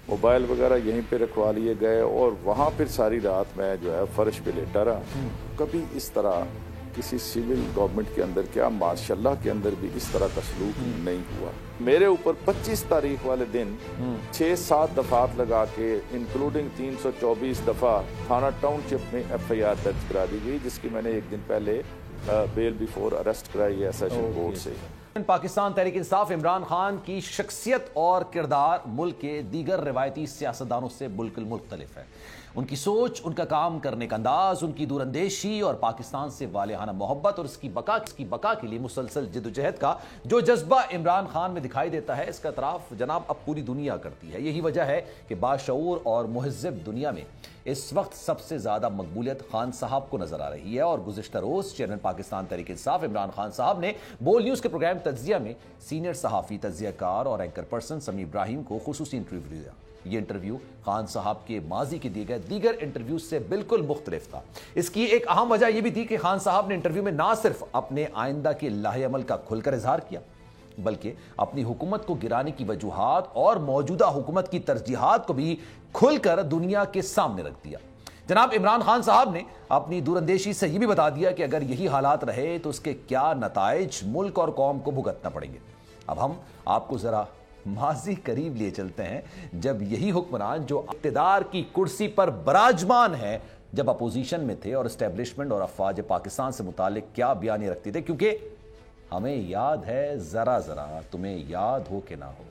Mobile وغیرہ یہیں پہ رکھوا لیے گئے اور وہاں پھر ساری رات میں جو ہے فرش پہ لیٹا رہا. کبھی اس طرح کسی سول گورنمنٹ کے اندر کیا ماشاء اللہ کے اندر بھی اس طرح کا سلوک نہیں ہوا. میرے اوپر 25 تاریخ والے دن 6-7 دفعات لگا کے انکلوڈنگ 324 دفعہ تھانہ ٹاؤن شپ میں FIR درج کرا دی گئی، جس کی میں نے ایک دن پہلے بیل بیفور اریسٹ کرائی ہے سیشن کورٹ سے. پاکستان تحریک انصاف عمران خان کی شخصیت اور کردار ملک کے دیگر روایتی سیاستدانوں سے بالکل مختلف ہے. ان کی سوچ، ان کا کام کرنے کا انداز، ان کی دور اندیشی اور پاکستان سے والہانہ محبت اور اس کی بقا کے لیے مسلسل جدوجہد کا جو جذبہ عمران خان میں دکھائی دیتا ہے، اس کا اعتراف جناب اب پوری دنیا کرتی ہے. یہی وجہ ہے کہ باشعور اور مہذب دنیا میں اس وقت سب سے زیادہ مقبولیت خان صاحب کو نظر آ رہی ہے. اور گزشتہ روز چیئرمین پاکستان تحریک انصاف عمران خان صاحب نے بول نیوز کے پروگرام تجزیہ میں سینئر صحافی، تجزیہ کار اور اینکر پرسن سمیع ابراہیم کو خصوصی انٹرویو دیا. یہ انٹرویو خان صاحب کے ماضی کے دیے گئے دیگر انٹرویو سے بالکل مختلف تھا. اس کی ایک اہم وجہ یہ بھی تھی کہ خان صاحب نے انٹرویو میں نہ صرف اپنے آئندہ کے لاہ عمل کا کھل کر اظہار کیا، بلکہ اپنی حکومت کو گرانے کی وجوہات اور موجودہ حکومت کی ترجیحات کو بھی کھل کر دنیا کے سامنے رکھ دیا. جناب عمران خان صاحب نے اپنی دور اندیشی سے یہ بھی بتا دیا کہ اگر یہی حالات رہے تو اس کے کیا نتائج ملک اور قوم کو بھگتنا پڑیں گے. اب ہم آپ کو ذرا ماضی قریب لیے چلتے ہیں، جب یہی حکمران جو اقتدار کی کرسی پر براجمان ہے، جب اپوزیشن میں تھے اور اسٹیبلشمنٹ اور افواج پاکستان سے متعلق کیا بیانیے رکھتے تھے. کیونکہ ہمیں یاد ہے، ذرا ذرا تمہیں یاد ہو کہ نہ ہو.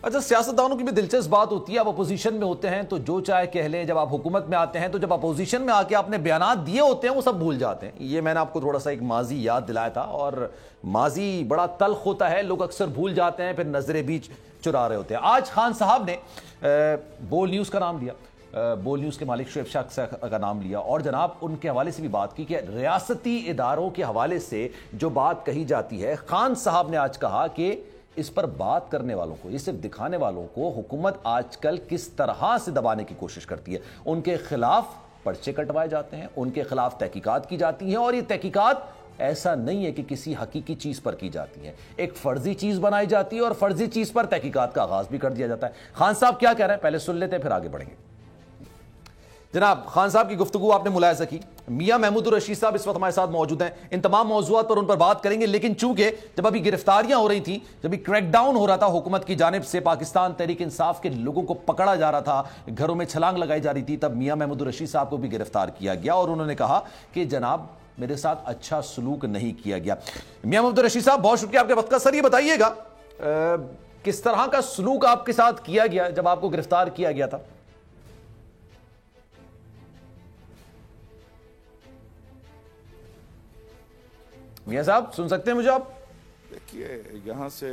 اچھا، سیاستدانوں کی بھی دلچسپ بات ہوتی ہے. آپ اپوزیشن میں ہوتے ہیں تو جو چاہے کہہ لیں، جب آپ حکومت میں آتے ہیں تو جب اپوزیشن میں آ کے آپ نے بیانات دیے ہوتے ہیں وہ سب بھول جاتے ہیں. یہ میں نے آپ کو تھوڑا سا ایک ماضی یاد دلایا تھا، اور ماضی بڑا تلخ ہوتا ہے، لوگ اکثر بھول جاتے ہیں، پھر نظریں بیچ چرا رہے ہوتے ہیں. آج خان صاحب نے بول نیوز کا نام لیا، بول نیوز کے مالک شعیب شاہ کا نام لیا، اور جناب ان کے حوالے سے بھی بات کی کہ ریاستی اداروں کے حوالے سے جو بات کہی جاتی ہے، خان صاحب نے آج کہا کہ اس پر بات کرنے والوں کو، یہ صرف دکھانے والوں کو حکومت آج کل کس طرح سے دبانے کی کوشش کرتی ہے. ان کے خلاف پرچے کٹوائے جاتے ہیں، ان کے خلاف تحقیقات کی جاتی ہیں، اور یہ تحقیقات ایسا نہیں ہے کہ کسی حقیقی چیز پر کی جاتی ہے، ایک فرضی چیز بنائی جاتی ہے اور فرضی چیز پر تحقیقات کا آغاز بھی کر دیا جاتا ہے. خان صاحب کیا کہہ رہے ہیں پہلے سن لیتے ہیں، پھر آگے بڑھیں گے. جناب خان صاحب کی گفتگو آپ نے ملاحظہ کی. میاں محمود الرشید صاحب اس وقت ہمارے ساتھ موجود ہیں. ان تمام موضوعات پر ان پر بات کریں گے، لیکن چونکہ جب ابھی گرفتاریاں ہو رہی تھیں، جب کریک ڈاؤن ہو رہا تھا حکومت کی جانب سے، پاکستان تحریک انصاف کے لوگوں کو پکڑا جا رہا تھا، گھروں میں چھلانگ لگائی جا رہی تھی، تب میاں محمود الرشید صاحب کو بھی گرفتار کیا گیا اور انہوں نے کہا کہ جناب میرے ساتھ اچھا سلوک نہیں کیا گیا. میاں محمود الرشید صاحب بہت شکریہ آپ کے وقت کا. سر یہ بتائیے گا کس طرح کا سلوک آپ کے ساتھ کیا گیا جب آپ کو گرفتار کیا گیا تھا؟ میاں صاحب سن سکتے ہیں مجھے آپ؟ دیکھیے، یہاں سے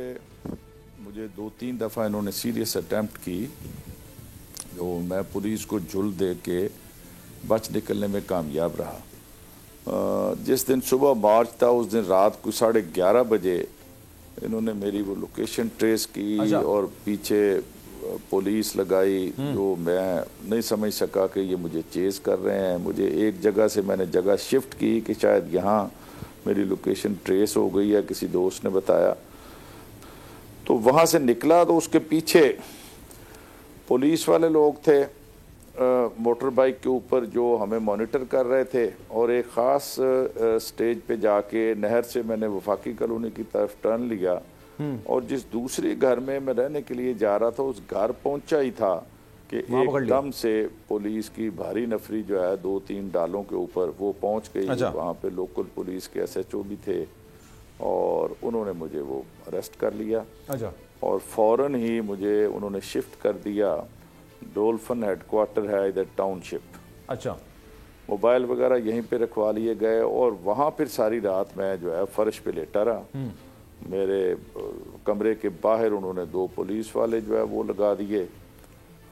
مجھے 2-3 دفعہ انہوں نے سیریس اٹیمپٹ کی، جو میں پولیس کو جھل دے کے بچ نکلنے میں کامیاب رہا. جس دن صبح مارچ تھا اس دن رات کو 11:30 بجے انہوں نے میری وہ لوکیشن ٹریس کی اور پیچھے پولیس لگائی، جو میں نہیں سمجھ سکا کہ یہ مجھے چیز کر رہے ہیں. مجھے ایک جگہ سے میں نے جگہ شفٹ کی کہ شاید یہاں میری لوکیشن ٹریس ہو گئی ہے، کسی دوست نے بتایا. تو وہاں سے نکلا تو اس کے پیچھے پولیس والے لوگ تھے موٹر بائک کے اوپر جو ہمیں مانیٹر کر رہے تھے، اور ایک خاص سٹیج پہ جا کے نہر سے میں نے وفاقی کالونی کی طرف ٹرن لیا، اور جس دوسری گھر میں رہنے کے لیے جا رہا تھا اس گھر پہنچا ہی تھا کہ ایک دم سے پولیس کی بھاری نفری جو ہے 2-3 ڈالوں کے اوپر وہ پہنچ گئی. وہاں پہ لوکل پولیس کے SHO بھی تھے اور انہوں نے مجھے وہ اریسٹ کر لیا، اور فوراً ہی مجھے انہوں نے شفٹ کر دیا. ڈولفن ہیڈ کوارٹر ہے ادھر ٹاؤن شپ. موبائل وغیرہ یہیں پہ رکھوا لیے گئے اور وہاں پھر ساری رات میں جو ہے فرش پہ لیٹا رہا. میرے کمرے کے باہر انہوں نے 2 پولیس والے جو ہے وہ لگا دیے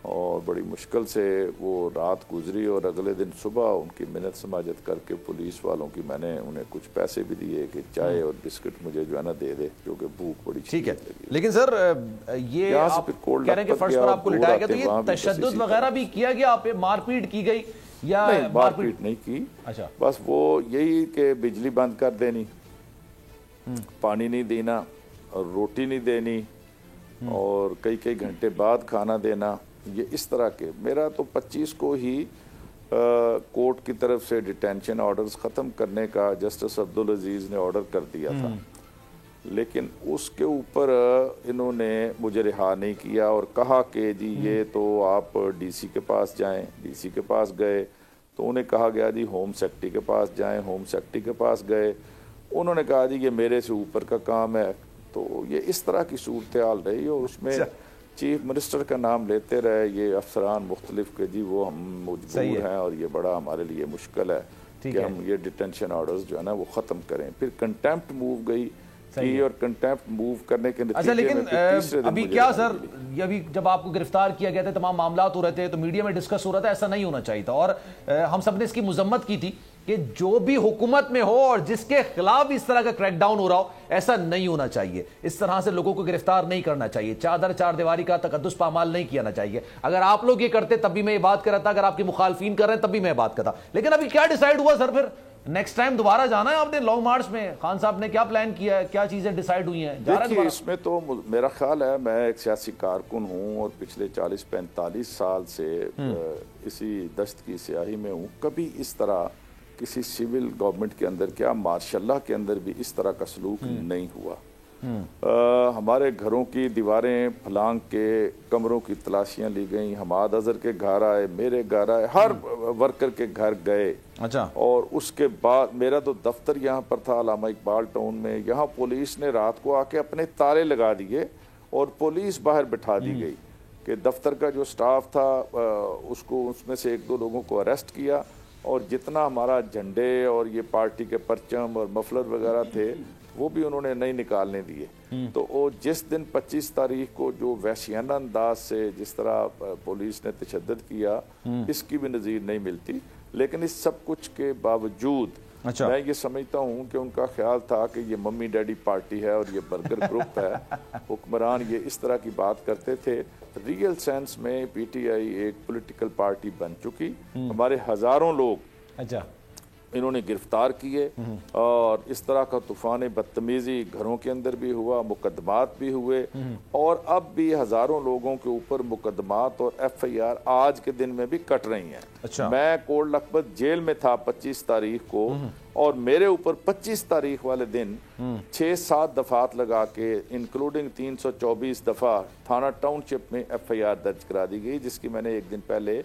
اور بڑی مشکل سے وہ رات گزری، اور اگلے دن صبح ان کی منت سماجت کر کے پولیس والوں کی میں نے انہیں کچھ پیسے بھی دیے کہ چائے اور بسکٹ مجھے جو ہے نا دے دے، کیونکہ بھوک بڑی ٹھیک ہے. لیکن سر یہ آپ کہہ رہے ہیں کہ فرش پر آپ کو لٹایا گیا، تو یہ تشدد وغیرہ بھی کیا گیا، آپ پہ مار پیٹ کی گئی یا؟ نہیں، مار پیٹ نہیں کی، بس وہ یہی کہ بجلی بند کر دینی، پانی نہیں دینا اور روٹی نہیں دینی، اور کئی گھنٹے بعد کھانا دینا. یہ اس طرح کے میرا تو 25 کو ہی کورٹ کی طرف سے ڈیٹینشن آرڈرز ختم کرنے کا جسٹس عبدالعزیز نے آرڈر کر دیا تھا، لیکن اس کے اوپر انہوں نے مجھے رہا نہیں کیا اور کہا کہ جی یہ تو آپ ڈی سی کے پاس جائیں۔ ڈی سی کے پاس گئے تو انہیں کہا گیا جی ہوم سیکرٹری کے پاس جائیں، ہوم سیکرٹری کے پاس گئے، انہوں نے کہا جی یہ میرے سے اوپر کا کام ہے۔ تو یہ اس طرح کی صورتحال رہی اور اس میں چیف منسٹر کا نام لیتے رہے یہ افسران مختلف کہ جی وہ ہم مجبور ہیں اور یہ بڑا ہمارے لیے مشکل ہے کہ ہم یہ ڈیٹینشن آرڈرز جو ہے نا وہ ختم کریں۔ پھر کنٹیمپٹ موو گئی کی اور کنٹیمپٹ موو کرنے کے نتیجے میں لیکن ابھی کیا سر ابھی جب آپ کو گرفتار کیا گیا تھا تمام معاملات ہو رہے تھے تو میڈیا میں ڈسکس ہو رہا تھا ایسا نہیں ہونا چاہیے تھا اور ہم سب نے اس کی مذمت کی تھی کہ جو بھی حکومت میں ہو اور جس کے خلاف اس طرح کا کریک ڈاؤن ہو رہا ہو ایسا نہیں ہونا چاہیے، اس طرح سے لوگوں کو گرفتار نہیں کرنا چاہیے، چادر چار دیواری کا تقدس پامال نہیں کیا چاہیے۔ اگر آپ لوگ یہ کرتے تب بھی میں یہ بات کر رہا تھا، اگر آپ کے مخالفین کر رہے ہیں تب بھی میں بات کرتا، لیکن ابھی کیا ڈیسائیڈ ہوا سر؟ پھر نیکسٹ ٹائم دوبارہ جانا ہے آپ نے لانگ مارچ میں؟ خان صاحب نے کیا پلان کیا ہے، کیا چیزیں ڈیسائیڈ ہوئی ہیں؟ دیکھیے اس میں تو میرا خیال ہے میں ایک سیاسی کارکن ہوں اور پچھلے 40-45 سال سے اسی دشت کی سیاہی میں ہوں، کبھی اس طرح کسی سول گورنمنٹ کے اندر کیا ماشاء اللہ کے اندر بھی اس طرح کا سلوک نہیں ہوا۔ ہمارے گھروں کی دیواریں پھلانگ کے کمروں کی تلاشیاں لی گئیں، حماد اظہر کے گھر آئے، میرے گھر آئے، ہر ورکر کے گھر گئے، اور اس کے بعد میرا تو دفتر یہاں پر تھا علامہ اقبال ٹاؤن میں، یہاں پولیس نے رات کو آ کے اپنے تالے لگا دیے اور پولیس باہر بٹھا دی گئی کہ دفتر کا جو سٹاف تھا اس میں سے 1-2 لوگوں کو اریسٹ کیا اور جتنا ہمارا جھنڈے اور یہ پارٹی کے پرچم اور مفلر وغیرہ تھے وہ بھی انہوں نے نہیں نکالنے دیے۔ تو وہ جس دن 25 تاریخ کو جو وحشیانہ انداز سے جس طرح پولیس نے تشدد کیا اس کی بھی نظیر نہیں ملتی، لیکن اس سب کچھ کے باوجود میں یہ سمجھتا ہوں کہ ان کا خیال تھا کہ یہ ممی ڈیڈی پارٹی ہے اور یہ برگر گروپ ہے، حکمران یہ اس طرح کی بات کرتے تھے۔ ریئل سینس میں پی ٹی آئی ایک پولیٹیکل پارٹی بن چکی، ہمارے ہزاروں لوگ انہوں نے گرفتار کیے اور اس طرح کا طوفان بدتمیزی گھروں کے اندر بھی ہوا، مقدمات بھی ہوئے اور اب بھی ہزاروں لوگوں کے اوپر مقدمات اور ایف آئی آر آج کے دن میں بھی کٹ رہی ہیں۔ میں کوٹ لکھپت جیل میں تھا 25 تاریخ کو اور میرے اوپر 25 تاریخ والے دن 6-7 دفعات لگا کے انکلوڈنگ 324 دفعہ تھانہ ٹاؤن شپ میں ایف آئی آر درج کرا دی گئی، جس کی میں نے ایک دن پہلے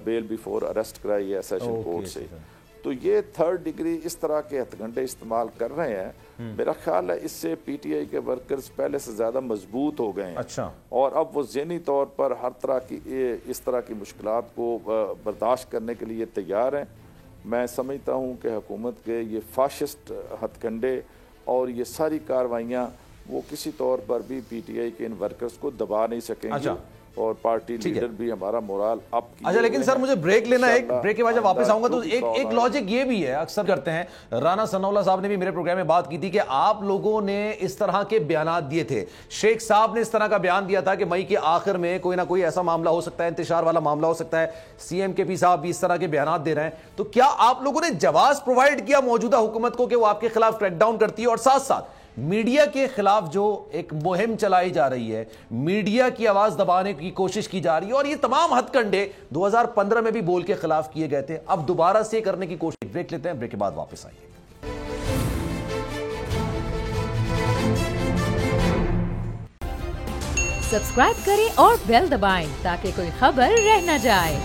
بیل بیفور اریسٹ کرائی ہے سیشن کورٹ سے۔ تو یہ 3rd ڈگری اس طرح کے ہتھ گنڈے استعمال کر رہے ہیں، میرا خیال ہے اس سے پی ٹی آئی کے ورکرز پہلے سے زیادہ مضبوط ہو گئے ہیں اور اب وہ ذہنی طور پر ہر طرح کی اس طرح کی مشکلات کو برداشت کرنے کے لیے تیار ہیں۔ میں سمجھتا ہوں کہ حکومت کے یہ فاشسٹ ہتھ کنڈے اور یہ ساری کارروائیاں وہ کسی طور پر بھی پی ٹی آئی کے ان ورکرز کو دبا نہیں سکیں گے اور پارٹی لیڈر بھی ہمارا مورال اپ کی۔ اچھا لیکن سر مجھے بریک لینا ہے، بریک کے بعد جب واپس آؤں گا تو ایک لاجک یہ بھی ہے اکثر کرتے ہیں، رانا ثناء اللہ صاحب نے بھی میرے پروگرام میں بات کی تھی کہ آپ لوگوں نے اس طرح کے بیانات دیے تھے، شیخ صاحب نے اس طرح کا بیان دیا تھا کہ مئی کے آخر میں کوئی نہ کوئی ایسا معاملہ ہو سکتا ہے، انتشار والا معاملہ ہو سکتا ہے، سی ایم کے پی صاحب بھی اس طرح کے بیانات دے رہے ہیں، تو کیا آپ لوگوں نے جواز پرووائڈ کیا موجودہ حکومت کو کہ وہ آپ کے خلاف کریک ڈاؤن کرتی ہے؟ اور ساتھ ساتھ میڈیا کے خلاف جو ایک مہم چلائی جا رہی ہے، میڈیا کی آواز دبانے کی کوشش کی جا رہی ہے اور یہ تمام ہتھ کنڈے 2015 میں بھی بول کے خلاف کیے گئے تھے، اب دوبارہ سے کرنے کی کوشش۔ بریک لیتے ہیں، بریک کے بعد واپس آئیے۔ سبسکرائب کریں اور بیل دبائیں تاکہ کوئی خبر رہ نہ جائے۔